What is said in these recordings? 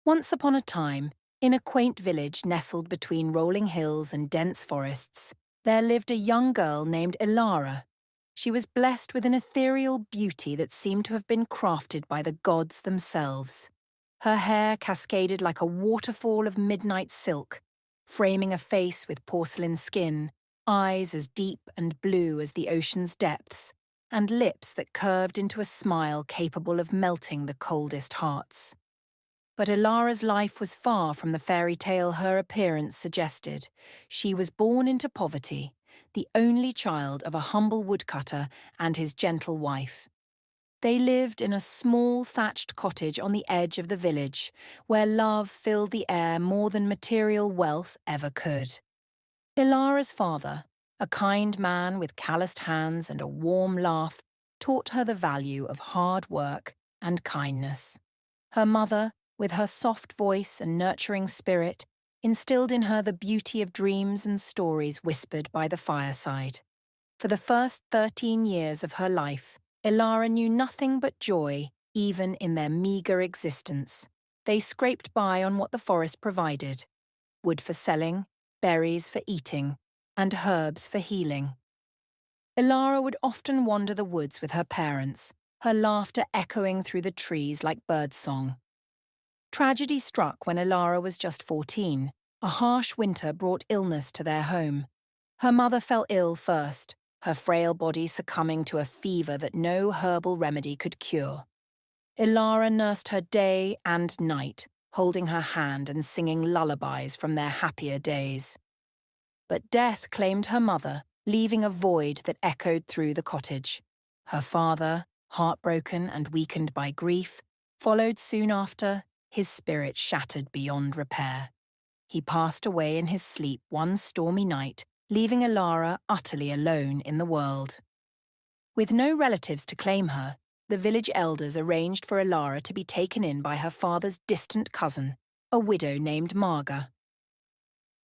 Once upon a time, in a quaint village nestled between rolling hills and dense forests, there lived a young girl named Elara. She was blessed with an ethereal beauty that seemed to have been crafted by the gods themselves. Her hair cascaded like a waterfall of midnight silk, framing a face with porcelain skin, eyes as deep and blue as the ocean's depths, and lips that curved into a smile capable of melting the coldest hearts. But Ilara's life was far from the fairy tale her appearance suggested. She was born into poverty, the only child of a humble woodcutter and his gentle wife. They lived in a small thatched cottage on the edge of the village, where love filled the air more than material wealth ever could. Ilara's father, a kind man with calloused hands and a warm laugh, taught her the value of hard work and kindness. Her mother, with her soft voice and nurturing spirit, instilled in her the beauty of dreams and stories whispered by the fireside. For the first 13 years of her life, Ilara knew nothing but joy, even in their meagre existence. They scraped by on what the forest provided: wood for selling, berries for eating, and herbs for healing. Ilara would often wander the woods with her parents, her laughter echoing through the trees like birdsong. Tragedy struck when Ilara was just 14. A harsh winter brought illness to their home. Her mother fell ill first, her frail body succumbing to a fever that no herbal remedy could cure. Ilara nursed her day and night, holding her hand and singing lullabies from their happier days. But death claimed her mother, leaving a void that echoed through the cottage. Her father, heartbroken and weakened by grief, followed soon after, his spirit shattered beyond repair. He passed away in his sleep one stormy night, leaving Ilara utterly alone in the world. With no relatives to claim her, the village elders arranged for Ilara to be taken in by her father's distant cousin, a widow named Marga.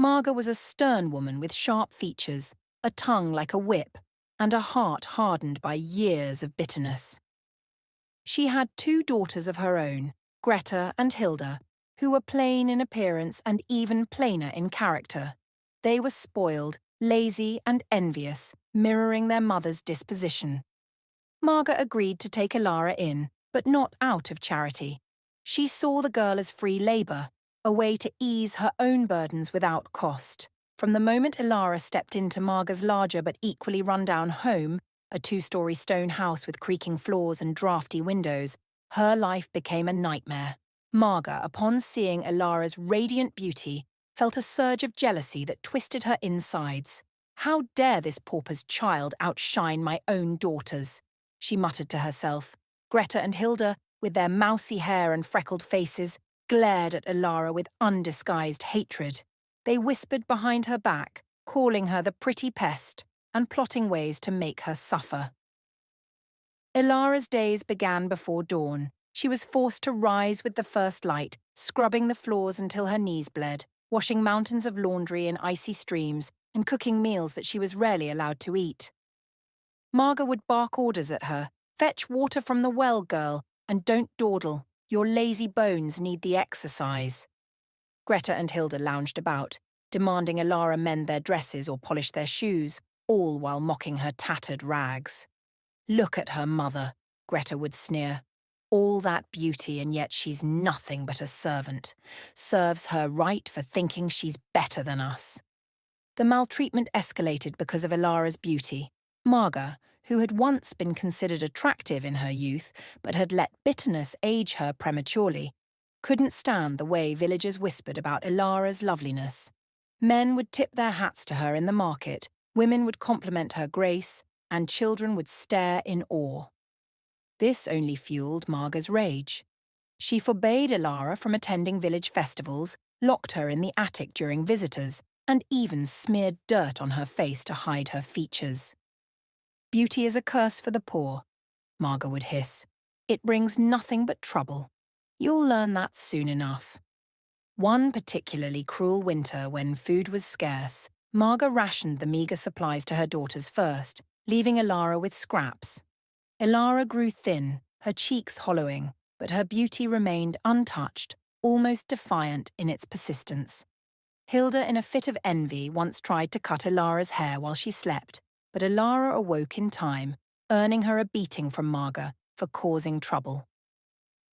Marga was a stern woman with sharp features, a tongue like a whip, and a heart hardened by years of bitterness. She had two daughters of her own, Greta and Hilda, who were plain in appearance and even plainer in character. They were spoiled, lazy and envious, mirroring their mother's disposition. Marga agreed to take Ilara in, but not out of charity. She saw the girl as free labour, a way to ease her own burdens without cost. From the moment Ilara stepped into Marga's larger but equally run-down home, a two-storey stone house with creaking floors and draughty windows, her life became a nightmare. Marga, upon seeing Ilara's radiant beauty, felt a surge of jealousy that twisted her insides. How dare this pauper's child outshine my own daughters? She muttered to herself. Greta and Hilda, with their mousy hair and freckled faces, glared at Ilara with undisguised hatred. They whispered behind her back, calling her the pretty pest, and plotting ways to make her suffer. Ilara's days began before dawn. She was forced to rise with the first light, scrubbing the floors until her knees bled, washing mountains of laundry in icy streams, and cooking meals that she was rarely allowed to eat. Marga would bark orders at her: "Fetch water from the well, girl, and don't dawdle. Your lazy bones need the exercise." Greta and Hilda lounged about, demanding Ilara mend their dresses or polish their shoes, all while mocking her tattered rags. "Look at her mother," Greta would sneer. "All that beauty, and yet she's nothing but a servant. Serves her right for thinking she's better than us." The maltreatment escalated because of Ilara's beauty. Marga, who had once been considered attractive in her youth but had let bitterness age her prematurely, couldn't stand the way villagers whispered about Ilara's loveliness. Men would tip their hats to her in the market, women would compliment her grace, and children would stare in awe. This only fueled Marga's rage. She forbade Ilara from attending village festivals, locked her in the attic during visitors, and even smeared dirt on her face to hide her features. "Beauty is a curse for the poor," Marga would hiss. "It brings nothing but trouble. You'll learn that soon enough." One particularly cruel winter, when food was scarce, Marga rationed the meagre supplies to her daughters first, leaving Ilara with scraps. Ilara grew thin, her cheeks hollowing, but her beauty remained untouched, almost defiant in its persistence. Hilda, in a fit of envy, once tried to cut Elara's hair while she slept, but Elara awoke in time, earning her a beating from Marga for causing trouble.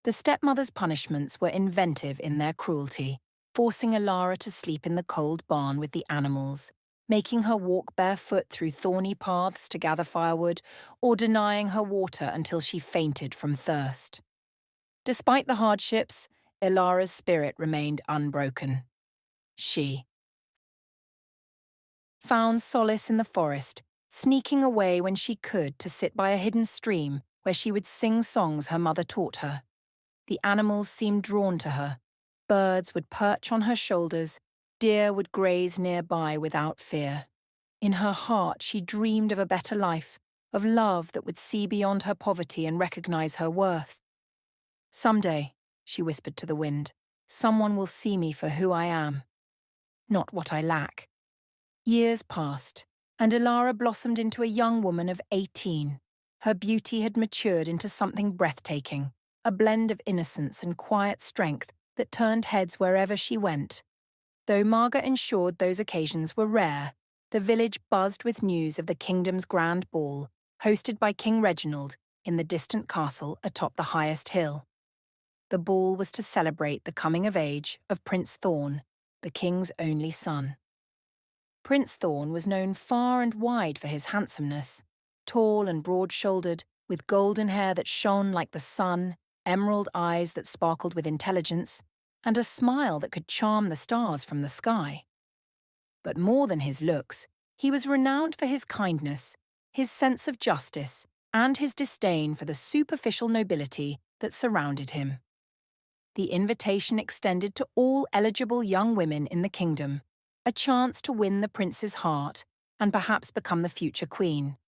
The stepmother's punishments were inventive in their cruelty, forcing Elara to sleep in the cold barn with the animals, making her walk barefoot through thorny paths to gather firewood, or denying her water until she fainted from thirst. Despite the hardships, Elara's spirit remained unbroken. She found solace in the forest, sneaking away when she could to sit by a hidden stream where she would sing songs her mother taught her. The animals seemed drawn to her. Birds would perch on her shoulders, deer would graze nearby without fear. In her heart, she dreamed of a better life, of love that would see beyond her poverty and recognize her worth. "Someday," she whispered to the wind, "someone will see me for who I am, not what I lack." Years passed, and Elara blossomed into a young woman of 18. Her beauty had matured into something breathtaking, a blend of innocence and quiet strength that turned heads wherever she went. Though Marga ensured those occasions were rare, the village buzzed with news of the kingdom's grand ball, hosted by King Reginald in the distant castle atop the highest hill. The ball was to celebrate the coming of age of Prince Thorn, the king's only son. Prince Thorn was known far and wide for his handsomeness, tall and broad-shouldered, with golden hair that shone like the sun, emerald eyes that sparkled with intelligence, and a smile that could charm the stars from the sky. But more than his looks, he was renowned for his kindness, his sense of justice, and his disdain for the superficial nobility that surrounded him. The invitation extended to all eligible young women in the kingdom, a chance to win the prince's heart and perhaps become the future queen.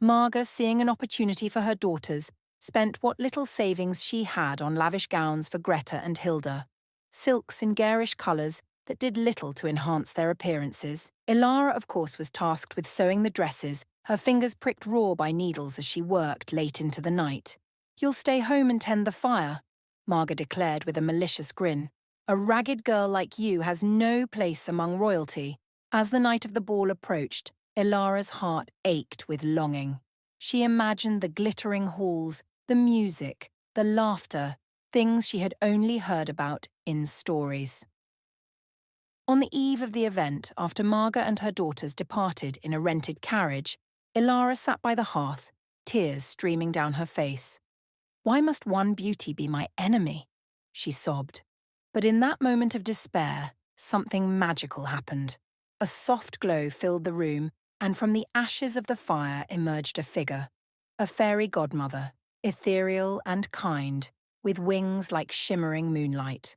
Marga, seeing an opportunity for her daughters, spent what little savings she had on lavish gowns for Greta and Hilda, silks in garish colours that did little to enhance their appearances. Elara, of course, was tasked with sewing the dresses, her fingers pricked raw by needles as she worked late into the night. "You'll stay home and tend the fire," Marga declared with a malicious grin. "A ragged girl like you has no place among royalty." As the night of the ball approached, Elara's heart ached with longing. She imagined the glittering halls, the music, the laughter, things she had only heard about in stories. On the eve of the event, after Marga and her daughters departed in a rented carriage, Elara sat by the hearth, tears streaming down her face. "Why must one beauty be my enemy?" she sobbed. But in that moment of despair, something magical happened. A soft glow filled the room, and from the ashes of the fire emerged a figure, a fairy godmother, ethereal and kind, with wings like shimmering moonlight.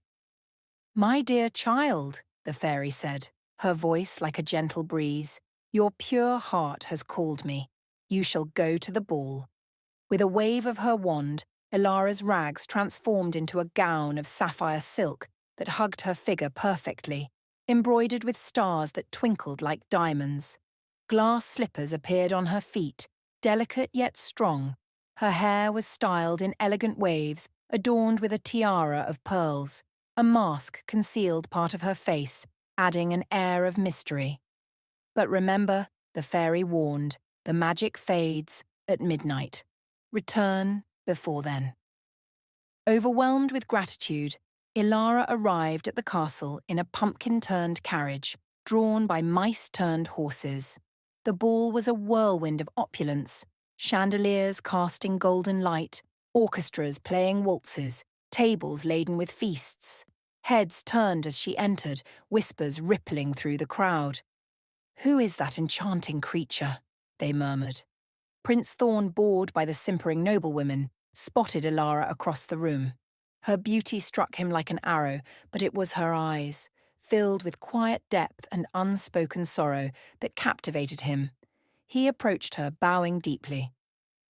"My dear child," the fairy said, her voice like a gentle breeze, "your pure heart has called me. You shall go to the ball." With a wave of her wand, Elara's rags transformed into a gown of sapphire silk that hugged her figure perfectly, embroidered with stars that twinkled like diamonds. Glass slippers appeared on her feet, delicate yet strong. Her hair was styled in elegant waves, adorned with a tiara of pearls. A mask concealed part of her face, adding an air of mystery. But remember, the fairy warned, the magic fades at midnight. Return before then. Overwhelmed with gratitude, Elara arrived at the castle in a pumpkin-turned carriage, drawn by mice-turned horses. The ball was a whirlwind of opulence, chandeliers casting golden light, orchestras playing waltzes, tables laden with feasts. Heads turned as she entered, whispers rippling through the crowd. "Who is that enchanting creature?" they murmured. Prince Thorn, bored by the simpering noblewomen, spotted Elara across the room. Her beauty struck him like an arrow, but it was her eyes, filled with quiet depth and unspoken sorrow, that captivated him. He approached her, bowing deeply.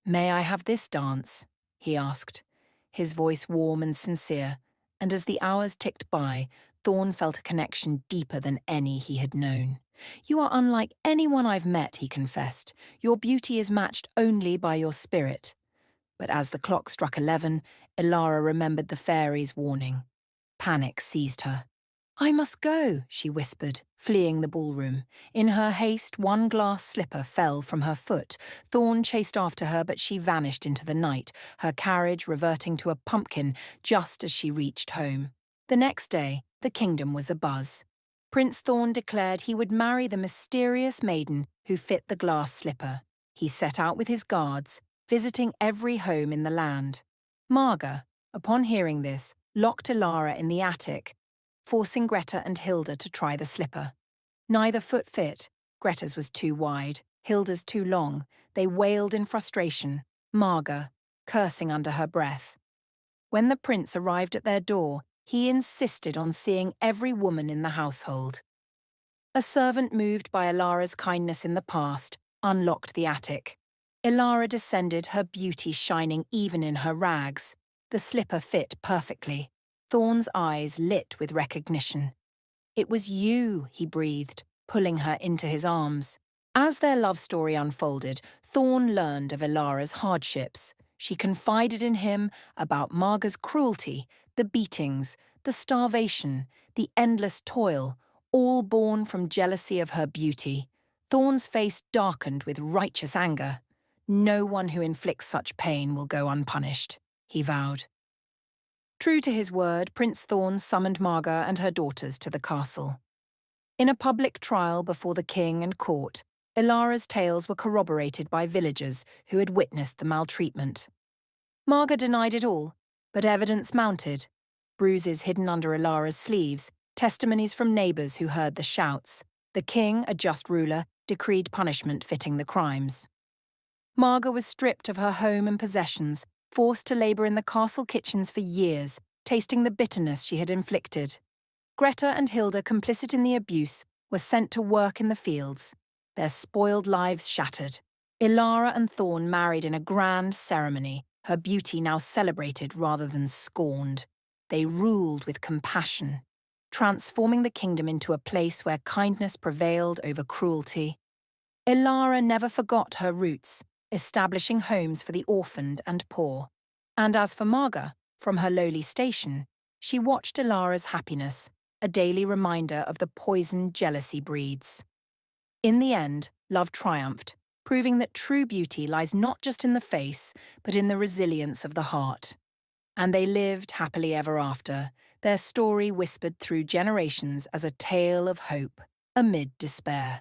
"May I have this dance?" he asked, his voice warm and sincere, and as the hours ticked by, Thorn felt a connection deeper than any he had known. "You are unlike anyone I've met," he confessed. "Your beauty is matched only by your spirit." But as the clock struck 11, Elara remembered the fairy's warning. Panic seized her. "I must go," she whispered, fleeing the ballroom. In her haste, one glass slipper fell from her foot. Thorn chased after her, but she vanished into the night, her carriage reverting to a pumpkin just as she reached home. The next day, the kingdom was abuzz. Prince Thorn declared he would marry the mysterious maiden who fit the glass slipper. He set out with his guards, visiting every home in the land. Marga, upon hearing this, locked Elara in the attic, forcing Greta and Hilda to try the slipper. Neither foot fit. Greta's was too wide, Hilda's too long. They wailed in frustration, Marga cursing under her breath. When the prince arrived at their door, he insisted on seeing every woman in the household. A servant moved by Elara's kindness in the past unlocked the attic. Elara descended, her beauty shining even in her rags. The slipper fit perfectly. Thorn's eyes lit with recognition. "It was you," he breathed, pulling her into his arms. As their love story unfolded, Thorn learned of Elara's hardships. She confided in him about Marga's cruelty, the beatings, the starvation, the endless toil, all born from jealousy of her beauty. Thorn's face darkened with righteous anger. "No one who inflicts such pain will go unpunished," he vowed. True to his word, Prince Thorn summoned Marga and her daughters to the castle. In a public trial before the king and court, Elara's tales were corroborated by villagers who had witnessed the maltreatment. Marga denied it all, but evidence mounted. Bruises hidden under Elara's sleeves, testimonies from neighbours who heard the shouts. The king, a just ruler, decreed punishment fitting the crimes. Marga was stripped of her home and possessions, forced to labour in the castle kitchens for years, tasting the bitterness she had inflicted. Greta and Hilda, complicit in the abuse, were sent to work in the fields, their spoiled lives shattered. Elara and Thorn married in a grand ceremony, her beauty now celebrated rather than scorned. They ruled with compassion, transforming the kingdom into a place where kindness prevailed over cruelty. Elara never forgot her roots, establishing homes for the orphaned and poor. And as for Marga, from her lowly station, she watched Elara's happiness, a daily reminder of the poison jealousy breeds. In the end, love triumphed, proving that true beauty lies not just in the face, but in the resilience of the heart. And they lived happily ever after, their story whispered through generations as a tale of hope amid despair.